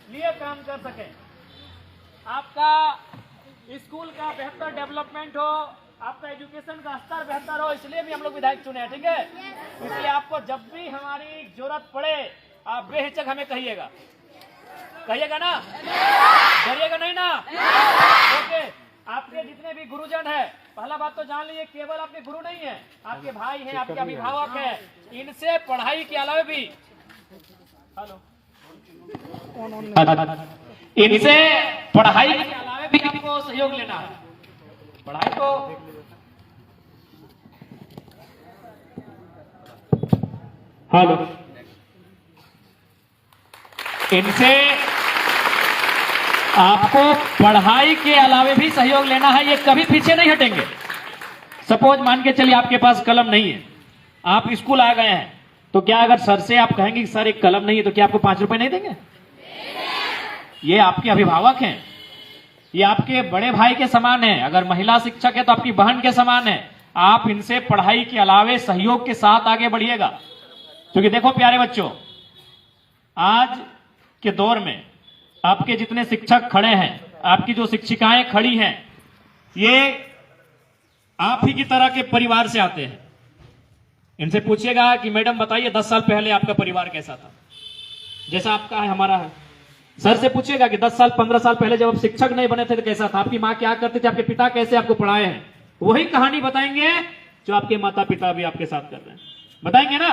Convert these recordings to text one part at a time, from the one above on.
लिए काम कर सकें, आपका स्कूल का बेहतर डेवलपमेंट हो, आपका एजुकेशन का स्तर बेहतर हो, इसलिए भी हम लोग विधायक चुने हैं। ठीक है, इसलिए आपको जब भी हमारी जरूरत पड़े आप बेहिचक हमें कहिएगा। कहिएगा ना? डरिएगा नहीं ना? ओके। आपके जितने भी गुरुजन है, पहला बात तो जान लीजिए, केवल आपके गुरु नहीं है, आपके भाई हैं, आपके अभिभावक हैं। इनसे पढ़ाई के अलावा भी इनसे पढ़ाई के अलावा भी आपको सहयोग लेना है। पढ़ाई को इनसे आपको पढ़ाई के अलावा भी सहयोग लेना है, ये कभी पीछे नहीं हटेंगे। सपोज मान के चलिए आपके पास कलम नहीं है, आप स्कूल आ गए हैं, तो क्या अगर सर से आप कहेंगे कि सर एक कलम नहीं है, तो क्या आपको 5 रुपए नहीं देंगे? ये आपके अभिभावक हैं, ये आपके बड़े भाई के समान है। अगर महिला शिक्षक है तो आपकी बहन के समान है। आप इनसे पढ़ाई के अलावे सहयोग के साथ आगे बढ़िएगा। क्योंकि देखो प्यारे बच्चों, आज के दौर में आपके जितने शिक्षक खड़े हैं, आपकी जो शिक्षिकाएं खड़ी हैं, ये आप ही की तरह के परिवार से आते हैं। इनसे पूछिएगा कि मैडम बताइए 10 साल पहले आपका परिवार कैसा था, जैसा आपका है हमारा है। सर से पूछिएगा कि 10 साल 15 साल पहले जब आप शिक्षक नहीं बने थे तो कैसा था, आपकी माँ क्या करती थी, आपके पिता कैसे आपको पढ़ाए हैं। वही कहानी बताएंगे जो आपके माता पिता भी आपके साथ कर रहे हैं। बताएंगे ना?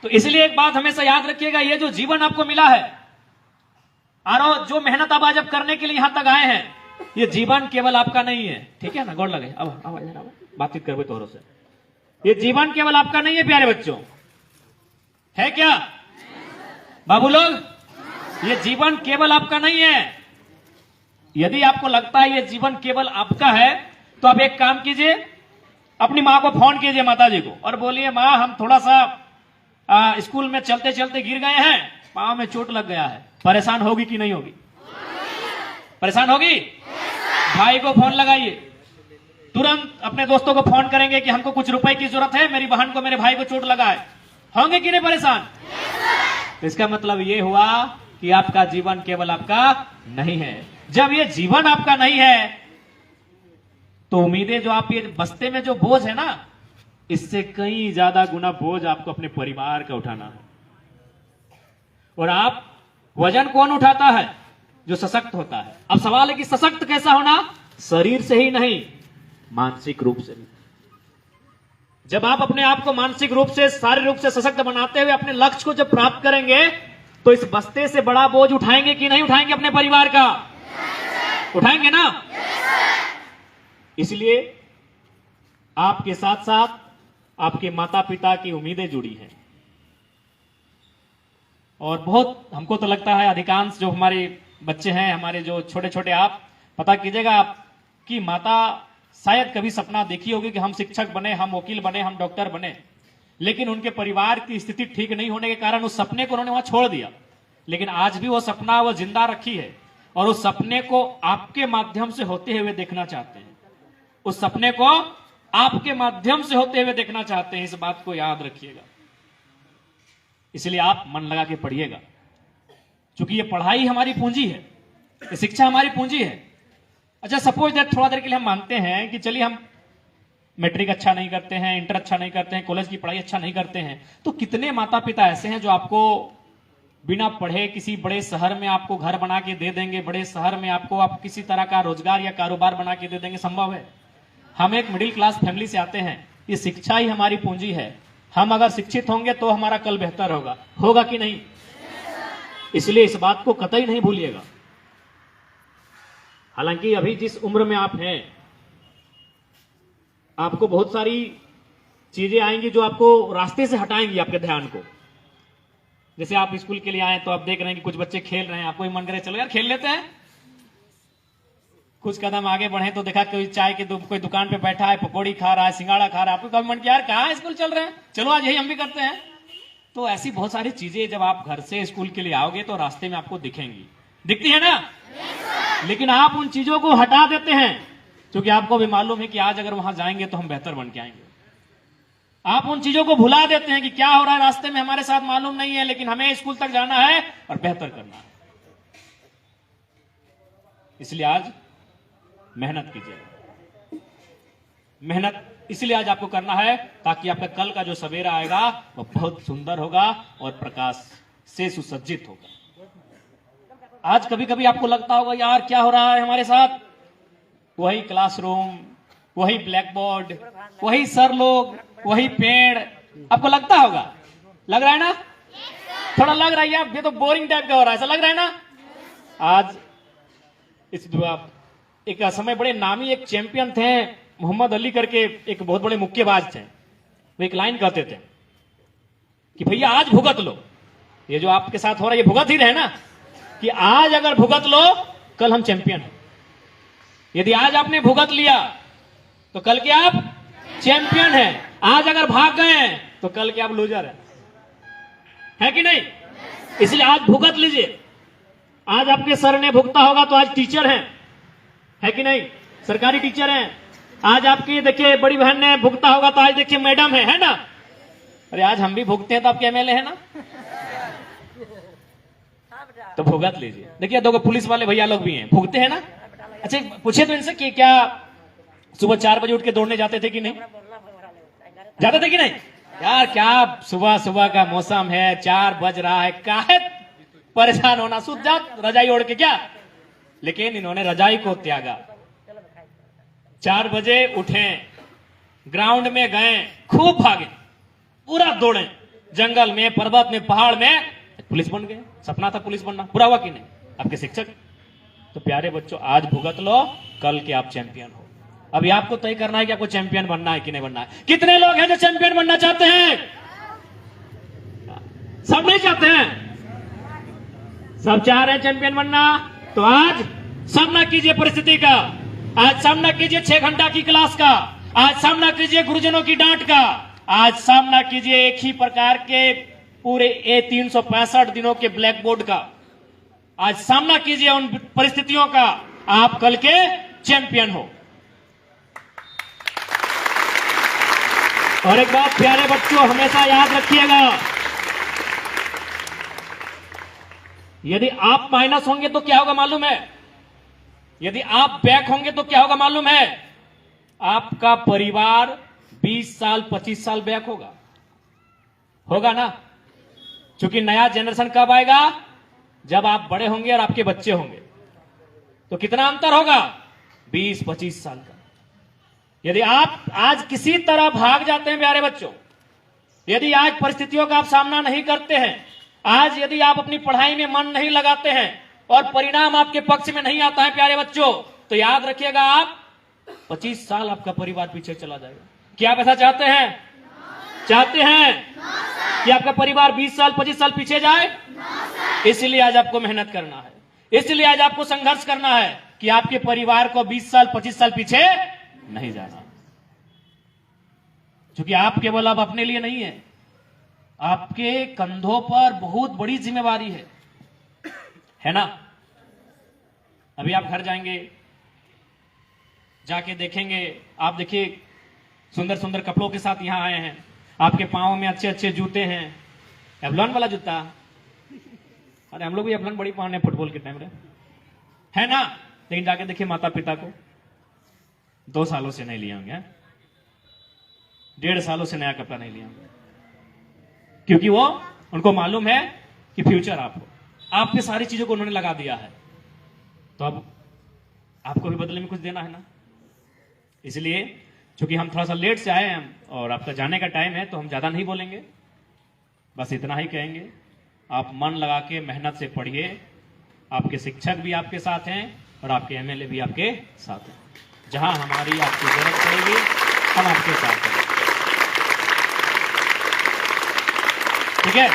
तो इसलिए एक बात हमेशा याद रखिएगा, ये जो जीवन आपको मिला है और जो मेहनत आप आज करने के लिए यहां तक आए हैं, ये जीवन केवल आपका नहीं है। ठीक है ना? गौर लगे, अब बातचीत करवे तोरों से। ये जीवन केवल आपका नहीं है प्यारे बच्चों, है क्या बाबू लोग? ये जीवन केवल आपका नहीं है। यदि आपको लगता है ये जीवन केवल आपका है, तो आप एक काम कीजिए, अपनी माँ को फोन कीजिए, माता जी को, और बोलिए माँ हम थोड़ा सा स्कूल में चलते चलते गिर गए हैं, पांव में चोट लग गया है। परेशान होगी कि नहीं होगी? परेशान होगी? भाई को फोन लगाइए, तुरंत अपने दोस्तों को फोन करेंगे कि हमको कुछ रुपए की जरूरत है, मेरी बहन को मेरे भाई को चोट लगा है। होंगे कि नहीं परेशान? तो इसका मतलब ये हुआ कि आपका जीवन केवल आपका नहीं है। जब ये जीवन आपका नहीं है, तो उम्मीदें जो आप ये बस्ते में जो बोझ है ना, इससे कई ज्यादा गुना बोझ आपको अपने परिवार का उठाना है। और आप वजन कौन उठाता है? जो सशक्त होता है। अब सवाल है कि सशक्त कैसा होना? शरीर से ही नहीं, मानसिक रूप से भी। जब आप अपने आप को मानसिक रूप से, शारीरिक रूप से सशक्त बनाते हुए अपने लक्ष्य को जब प्राप्त करेंगे, तो इस बस्ते से बड़ा बोझ उठाएंगे कि नहीं उठाएंगे? अपने परिवार का उठाएंगे ना? इसलिए आपके साथ साथ आपके माता पिता की उम्मीदें जुड़ी हैं। और बहुत हमको तो लगता है अधिकांश जो हमारे बच्चे हैं, हमारे जो छोटे छोटे, आप पता कीजिएगा, आपकी माता शायद कभी सपना देखी होगी कि हम शिक्षक बने, हम वकील बने, हम डॉक्टर बने, लेकिन उनके परिवार की स्थिति ठीक नहीं होने के कारण उस सपने को उन्होंने वहां छोड़ दिया। लेकिन आज भी वो सपना वो जिंदा रखी है, और उस सपने को आपके माध्यम से होते हुए देखना चाहते हैं। उस सपने को आपके माध्यम से होते हुए देखना चाहते हैं। इस बात को याद रखिएगा। इसलिए आप मन लगा के पढ़िएगा, क्योंकि ये पढ़ाई हमारी पूंजी है, ये शिक्षा हमारी पूंजी है। अच्छा, सपोज दैट थोड़ा देर के लिए हम मानते हैं कि चलिए हम मैट्रिक अच्छा नहीं करते हैं, इंटर अच्छा नहीं करते हैं, कॉलेज की पढ़ाई अच्छा नहीं करते हैं, तो कितने माता पिता ऐसे हैं जो आपको बिना पढ़े किसी बड़े शहर में आपको घर बना के दे देंगे, बड़े शहर में आपको आप किसी तरह का रोजगार या कारोबार बना के दे देंगे? संभव है? हम एक मिडिल क्लास फैमिली से आते हैं, ये शिक्षा ही हमारी पूंजी है। हम अगर शिक्षित होंगे तो हमारा कल बेहतर होगा। होगा कि नहीं? इसलिए इस बात को कतई नहीं भूलिएगा। हालांकि अभी जिस उम्र में आप हैं, आपको बहुत सारी चीजें आएंगी जो आपको रास्ते से हटाएंगी आपके ध्यान को। जैसे आप स्कूल के लिए आए तो आप देख रहे हैं कि कुछ बच्चे खेल रहे हैं, आपको भी मन करे चलो यार खेल लेते हैं। कुछ कदम आगे बढ़े तो देखा कोई चाय की कोई दुकान पे बैठा है, पकौड़ी खा रहा है, सिंगाड़ा खा रहा है, आपको कभी मन किया यार कहाँ स्कूल चल रहे हैं, चलो आज यही हम भी करते हैं। तो ऐसी बहुत सारी चीजें जब आप घर से स्कूल के लिए आओगे तो रास्ते में आपको दिखेंगी, दिखती है ना? लेकिन आप उन चीजों को हटा देते हैं, क्योंकि आपको भी मालूम है कि आज अगर वहां जाएंगे तो हम बेहतर बन के आएंगे। आप उन चीजों को भुला देते हैं कि क्या हो रहा है रास्ते में हमारे साथ मालूम नहीं है, लेकिन हमें स्कूल तक जाना है और बेहतर करना है। इसलिए आज मेहनत कीजिए। मेहनत इसलिए आज आपको करना है ताकि आपका कल का जो सवेरा आएगा वो बहुत सुंदर होगा और प्रकाश से सुसज्जित होगा। आज कभी कभी आपको लगता होगा यार क्या हो रहा है हमारे साथ, वही क्लासरूम, वही ब्लैक बोर्ड, वही सर लोग, वही पेड़, आपको लगता होगा, लग रहा है ना? थोड़ा लग रहा है यार ये तो बोरिंग टाइप का हो रहा है, ऐसा लग रहा है ना? आज इस एक समय बड़े नामी एक चैंपियन थे मोहम्मद अली करके, एक बहुत बड़े मुक्केबाज थे। वो एक लाइन कहते थे कि भैया आज भुगत लो, ये जो आपके साथ हो रहा है ये भुगत ही रहे ना, कि आज अगर भुगत लो कल हम चैंपियन हैं। यदि आज आपने भुगत लिया तो कल के आप चैंपियन हैं। आज अगर भाग गए तो कल के आप लूजर हैं, है कि नहीं? इसलिए आज भुगत लीजिए। आज आपके सर ने भुगता होगा तो आज टीचर हैं, है कि नहीं? सरकारी टीचर हैं। आज आपकी देखिए बड़ी बहन ने भुगता होगा तो आज देखिए मैडम है ना? अरे आज हम भी भुगते हैं तो आपके एमएलए है ना? तो भुगत लीजिए। देखिए दो पुलिस वाले भैया लोग भी हैं, भुगते हैं ना? अच्छा पूछे तो इनसे कि क्या सुबह 4 बजे उठ के दौड़ने जाते थे कि नहीं? जाते थे कि नहीं? यार क्या सुबह सुबह का मौसम है, 4 बज रहा है, काहे परेशान होना, सूत जाओ रजाई ओढ़ के क्या। लेकिन इन्होंने रजाई को त्यागा, 4 बजे उठे, ग्राउंड में गए, खूब भागे, पूरा दौड़े, जंगल में, पर्वत में, पहाड़ में, पुलिस बन गए। सपना था पुलिस बनना, पूरा हुआ कि नहीं? आपके शिक्षक। तो प्यारे बच्चों आज भुगत लो, कल के आप चैंपियन हो। अभी आपको तय करना है कि आपको चैंपियन बनना है कि नहीं बनना है। कितने लोग हैं जो चैंपियन बनना चाहते हैं? सब नहीं चाहते हैं, सब चाह रहे हैं चैंपियन बनना। तो आज सामना कीजिए परिस्थिति का, आज सामना कीजिए 6 घंटा की क्लास का, आज सामना कीजिए गुरुजनों की डांट का, आज सामना कीजिए एक ही प्रकार के पूरे 365 दिनों के ब्लैक बोर्ड का। आज सामना कीजिए उन परिस्थितियों का, आप कल के चैंपियन हो। और एक बात प्यारे बच्चों हमेशा याद रखिएगा, यदि आप माइनस होंगे तो क्या होगा मालूम है? यदि आप बैक होंगे तो क्या होगा मालूम है? आपका परिवार 20 साल 25 साल बैक होगा ना? क्योंकि नया जनरेशन कब आएगा? जब आप बड़े होंगे और आपके बच्चे होंगे। तो कितना अंतर होगा? 20-25 साल का। यदि आप आज किसी तरह भाग जाते हैं प्यारे बच्चों, यदि आज परिस्थितियों का आप सामना नहीं करते हैं, आज यदि आप अपनी पढ़ाई में मन नहीं लगाते हैं और परिणाम आपके पक्ष में नहीं आता है प्यारे बच्चों, तो याद रखिएगा आप 25 साल आपका परिवार पीछे चला जाएगा। क्या आप ऐसा चाहते हैं? चाहते हैं कि आपका परिवार 20 साल 25 साल पीछे जाए? इसलिए आज आपको मेहनत करना है, इसलिए आज आपको संघर्ष करना है कि आपके परिवार को 20 साल 25 साल पीछे नहीं जाना। क्योंकि आप केवल अब अपने लिए नहीं है, आपके कंधों पर बहुत बड़ी जिम्मेवारी है ना? अभी आप घर जाएंगे, जाके देखेंगे, आप देखिए सुंदर सुंदर कपड़ों के साथ यहां आए हैं, आपके पांव में अच्छे अच्छे जूते हैं, एवलॉन वाला जूता। अरे हम लोग भी एवलॉन बड़ी पहने फुटबॉल के टाइम है ना? लेकिन जाके देखिए माता पिता को 2 सालों से नहीं लिए होंगे, 1.5 सालों से नया कपड़ा नहीं लिया होंगे, क्योंकि वो उनको मालूम है कि फ्यूचर आप हो, आप पे सारी चीजों को उन्होंने लगा दिया है। तो अब आपको भी बदले में कुछ देना है ना? इसलिए चूंकि हम थोड़ा सा लेट से आए हैं और आपका जाने का टाइम है, तो हम ज्यादा नहीं बोलेंगे, बस इतना ही कहेंगे, आप मन लगा के मेहनत से पढ़िए। आपके शिक्षक भी आपके साथ हैं और आपके एमएलए भी आपके साथ हैं। जहां हमारी आपकी जरूरत पड़ेगी हम आपके साथ हैं, ठीक है?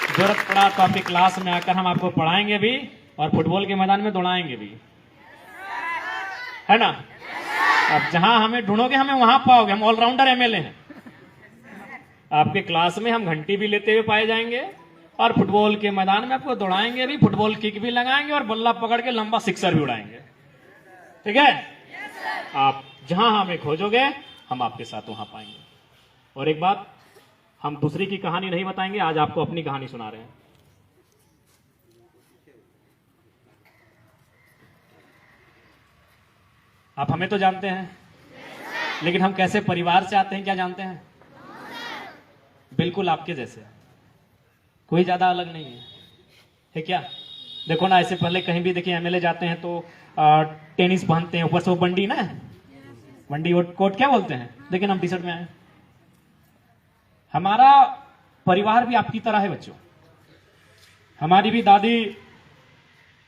जरूरत पड़ा तो आपकी क्लास में आकर हम आपको पढ़ाएंगे भी और फुटबॉल के मैदान में दौड़ाएंगे भी, है ना? अब जहां हमें ढूंढोगे हमें वहां पाओगे, हम ऑलराउंडर एमएलए हैं। आपके क्लास में हम घंटी भी लेते हुए पाए जाएंगे और फुटबॉल के मैदान में आपको दौड़ाएंगे भी, फुटबॉल किक भी लगाएंगे और बल्ला पकड़ के लंबा सिक्सर भी उड़ाएंगे, ठीक है? आप जहां हमें खोजोगे हम आपके साथ वहां पाएंगे। और एक बात, हम दूसरी की कहानी नहीं बताएंगे, आज आपको अपनी कहानी सुना रहे हैं। आप हमें तो जानते हैं, लेकिन हम कैसे परिवार से आते हैं क्या जानते हैं? बिल्कुल आपके जैसे, कोई ज्यादा अलग नहीं है क्या? देखो ना, ऐसे पहले कहीं भी देखिए एमएलए जाते हैं तो टेनिस पहनते हैं, ऊपर से वो बंडी ना, बंडी कोट क्या बोलते हैं, लेकिन हम टी शर्ट में आए। हमारा परिवार भी आपकी तरह है बच्चों। हमारी भी दादी,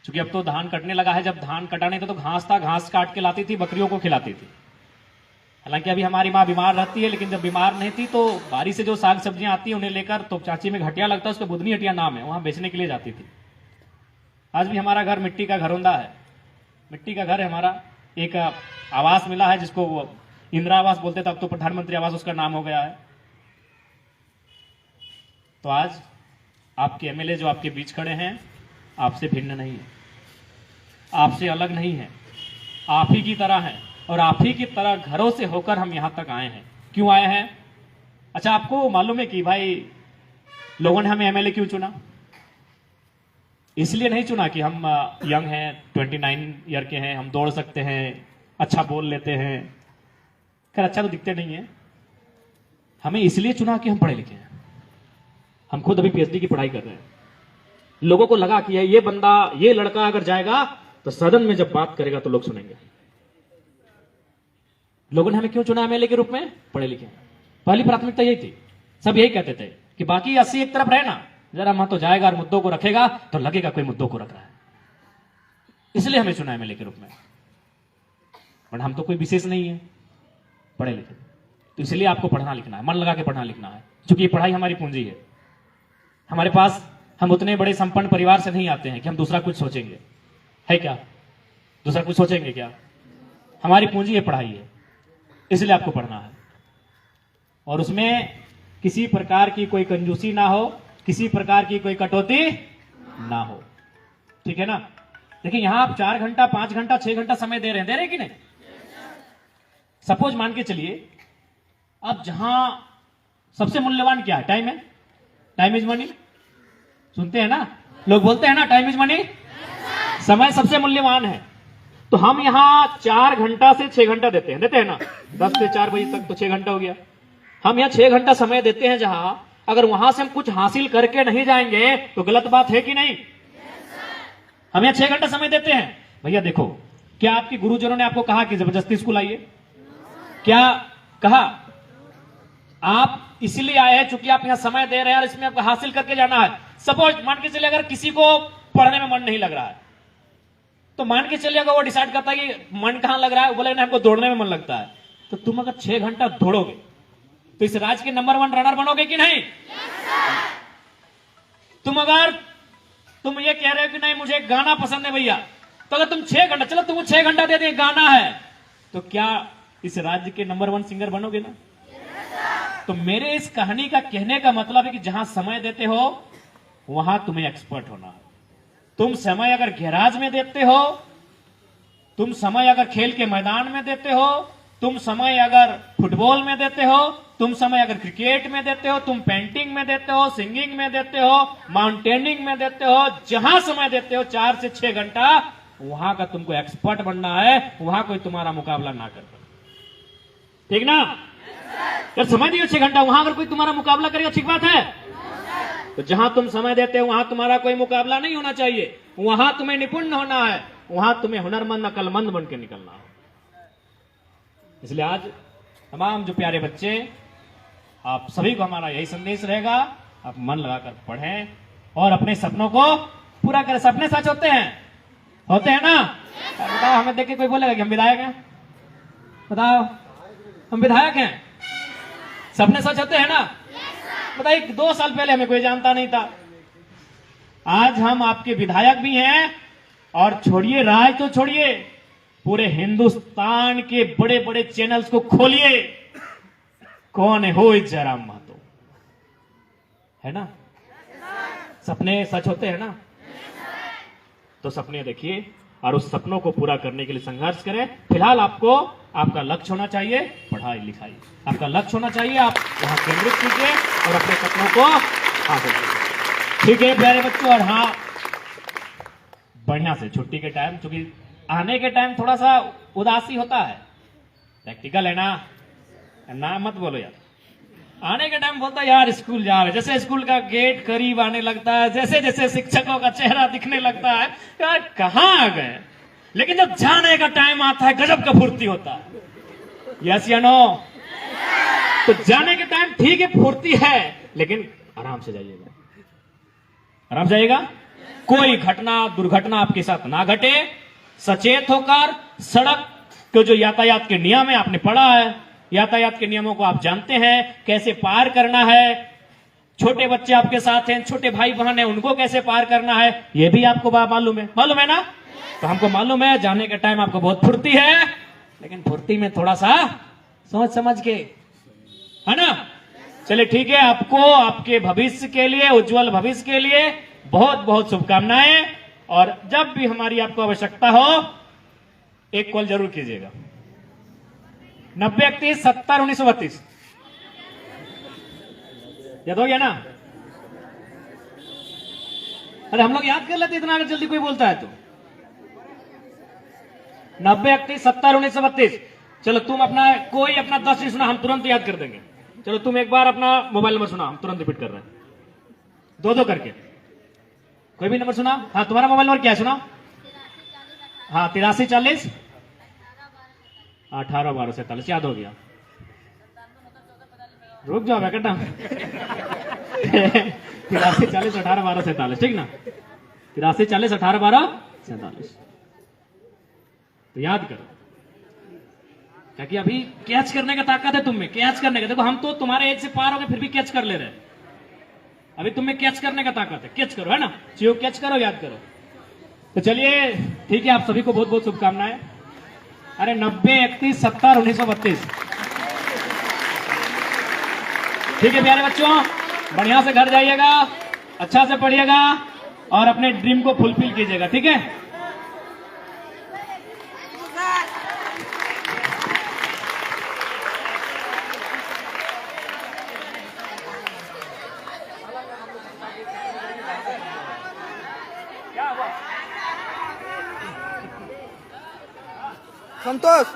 चूंकि अब तो धान कटने लगा है, जब धान कटा नहीं था तो घास था, घास काट के लाती थी, बकरियों को खिलाती थी। हालांकि अभी हमारी माँ बीमार रहती है, लेकिन जब बीमार नहीं थी तो बारी से जो साग सब्जियां आती है उन्हें लेकर, तो चाची में घटिया लगता है, उसका बुधनी हटिया नाम है, वहां बेचने के लिए जाती थी। आज भी हमारा घर मिट्टी का घरौंदा है, मिट्टी का घर है हमारा। एक आवास मिला है जिसको वो इंदिरा आवास बोलते थे, अब तो प्रधानमंत्री आवास उसका नाम हो गया है। तो आज आपके एमएलए जो आपके बीच खड़े हैं, आपसे भिन्न नहीं है, आपसे अलग नहीं है, आप ही की तरह है, और आप ही की तरह घरों से होकर हम यहां तक आए हैं। क्यों आए हैं? अच्छा, आपको मालूम है कि भाई लोगों ने हमें एमएलए क्यों चुना? इसलिए नहीं चुना कि हम यंग हैं, 29 ईयर के हैं, हम दौड़ सकते हैं, अच्छा बोल लेते हैं। खैर अच्छा तो दिखते नहीं है। हमें इसलिए चुना कि हम पढ़े लिखे हैं। हम खुद अभी पीएचडी की पढ़ाई कर रहे हैं। लोगों को लगा कि ये बंदा, ये लड़का अगर जाएगा तो सदन में जब बात करेगा तो लोग सुनेंगे। लोगों ने हमें क्यों चुना एमएलए के रूप में? पढ़े लिखे। पहली प्राथमिकता यही थी। सब यही कहते थे कि बाकी 80 एक तरफ रहना, जरा वहां तो जाएगा और मुद्दों को रखेगा तो लगेगा कोई मुद्दों को रख रहा है। इसलिए हमें चुना एमएलए के रूप में। और हम तो कोई विशेष नहीं है, पढ़े लिखे। तो इसलिए आपको पढ़ना लिखना है, मन लगा के पढ़ना लिखना है, क्योंकि ये पढ़ाई हमारी पूंजी है। हमारे पास, हम उतने बड़े संपन्न परिवार से नहीं आते हैं कि हम दूसरा कुछ सोचेंगे, है क्या? दूसरा कुछ सोचेंगे क्या? हमारी पूंजी है, पढ़ाई है, इसलिए आपको पढ़ना है। और उसमें किसी प्रकार की कोई कंजूसी ना हो, किसी प्रकार की कोई कटौती ना हो, ठीक है ना? देखिए यहां आप 4 घंटा, 5 घंटा, 6 घंटा समय दे रहे हैं कि नहीं? सपोज मान के चलिए, अब जहां सबसे मूल्यवान क्या है? टाइम है। टाइम इज मनी, सुनते हैं ना लोग, बोलते हैं ना टाइम इज मनी। समय सबसे मूल्यवान है। तो हम यहां 4 घंटा से 6 घंटा देते हैं ना, 10 से 4 बजे तक तो 6 घंटा हो गया। हम यहां 6 घंटा समय देते हैं, जहां अगर वहां से हम कुछ हासिल करके नहीं जाएंगे तो गलत बात है कि नहीं? हम यहां 6 घंटा समय देते हैं। भैया देखो, क्या आपके गुरुजनों ने आपको कहा कि जबरदस्ती स्कूल आइए? क्या कहा? आप इसलिए आए हैं चूंकि आप यहां समय दे रहे हैं और इसमें आपको हासिल करके जाना है। सपोज मान के चलिए, अगर किसी को पढ़ने में मन नहीं लग रहा है, तो मान के चलिए अगर वो डिसाइड करता है कि मन कहां लग रहा है, वो बोले ना हमको दौड़ने में मन लगता है, तो तुम अगर 6 घंटा दौड़ोगे तो इस राज्य के नंबर 1 रनर बनोगे कि नहीं? तुम ये कह रहे हो कि नहीं मुझे गाना पसंद है भैया, तो अगर तुम 6 घंटा, चलो तुम 6 घंटा दे दे, गाना है, तो क्या इस राज्य के नंबर 1 सिंगर बनोगे ना? तो मेरे इस कहानी का कहने का मतलब है कि जहां समय देते हो वहां तुम्हें एक्सपर्ट होना है। तुम समय अगर गैराज में देते हो, तुम समय अगर खेल के मैदान में देते हो, तुम समय अगर फुटबॉल में देते हो, तुम समय अगर क्रिकेट में देते हो, तुम पेंटिंग में देते हो, सिंगिंग में देते हो, माउंटेनिंग में देते हो, जहां समय देते हो 4 से 6 घंटा, वहां का तुमको एक्सपर्ट बनना है, वहां कोई तुम्हारा मुकाबला ना कर पाए, ठीक ना? जब समय दियो 6 घंटा, वहां अगर कोई तुम्हारा मुकाबला करेगा, ठीक बात है? तो जहां तुम समय देते हो वहां तुम्हारा कोई मुकाबला नहीं होना चाहिए, वहां तुम्हें निपुण होना है, वहां तुम्हें हुनरमंद, अकलमंद बन के निकलना है। इसलिए आज तमाम जो प्यारे बच्चे, आप सभी को हमारा यही संदेश रहेगा, आप मन लगाकर पढ़ें और अपने सपनों को पूरा करें। सपने सच होते हैं ना? बताओ, हमें देख के कोई बोलेगा कि हम विधायक हैं? बताओ, हम विधायक हैं? सपने सच होते हैं ना? बताइए, 2 साल पहले हमें कोई जानता नहीं था, आज हम आपके विधायक भी हैं, और छोड़िए राज तो छोड़िए, पूरे हिंदुस्तान के बड़े बड़े चैनल्स को खोलिए, कौन है हो जयराम महतो, है ना? सपने सच होते हैं ना? तो सपने देखिए और उस सपनों को पूरा करने के लिए संघर्ष करें। फिलहाल आपको आपका लक्ष्य होना चाहिए पढ़ाई लिखाई, आपका लक्ष्य होना चाहिए, आप वहां केंद्रित कीजिए और अपने सपनों को हासिल कीजिए, ठीक है प्यारे बच्चों? और हाँ, बढ़िया से छुट्टी के टाइम, चूंकि आने के टाइम थोड़ा सा उदासी होता है, प्रैक्टिकल है ना मत बोलो यार। आने के टाइम बोलता है यार स्कूल जा रहे, जैसे स्कूल का गेट करीब आने लगता है, जैसे जैसे शिक्षकों का चेहरा दिखने लगता है, यार कहाँ आ गए। लेकिन जब जाने का टाइम आता है गजब का फुर्ती होता है। यस या नो? तो जाने के टाइम ठीक है फुर्ती है, लेकिन आराम से जाइएगा, आराम से जाइएगा। कोई घटना दुर्घटना आपके साथ ना घटे, सचेत होकर सड़क के जो यातायात के नियम है आपने पढ़ा है, यातायात के नियमों को आप जानते हैं, कैसे पार करना है। छोटे बच्चे आपके साथ हैं, छोटे भाई बहन हैं, उनको कैसे पार करना है ये भी आपको मालूम है ना? तो हमको मालूम है जाने के टाइम आपको बहुत फुर्ती है, लेकिन फुर्ती में थोड़ा सा सोच समझ के, है ना? चलिए ठीक है, आपको आपके भविष्य के लिए, उज्जवल भविष्य के लिए बहुत बहुत शुभकामनाएं। और जब भी हमारी आपको आवश्यकता हो एक कॉल जरूर कीजिएगा। 9031701932 याद हो गया ना? अरे हम लोग याद कर लेते इतना अगर जल्दी कोई बोलता है तो। 9031701932। चलो तुम अपना कोई अपना 10 नहीं सुना, हम तुरंत याद कर देंगे। चलो तुम एक बार अपना मोबाइल नंबर सुना, हम तुरंत रिपीट कर रहे हैं, दो करके। कोई भी नंबर सुना? हाँ तुम्हारा मोबाइल नंबर क्या है सुना? हाँ 8340 181247 याद हो गया। रुक जाओ बेटा 8340 181247 ठीक ना? 8340 181247 तो याद करो, ताकि अभी कैच करने का ताकत है तुम में, कैच करने का। देखो हम तो तुम्हारे एज से पार हो गए फिर भी कैच कर ले रहे हैं, अभी तुम में कैच करने का ताकत है, कैच करो, है ना? चीजों कैच करो, याद करो। तो चलिए ठीक है, आप सभी को बहुत बहुत शुभकामनाएं। अरे 9031701932 ठीक है प्यारे बच्चों, बढ़िया से घर जाइएगा, अच्छा से पढ़िएगा और अपने ड्रीम को फुलफिल कीजिएगा, ठीक है? संतोष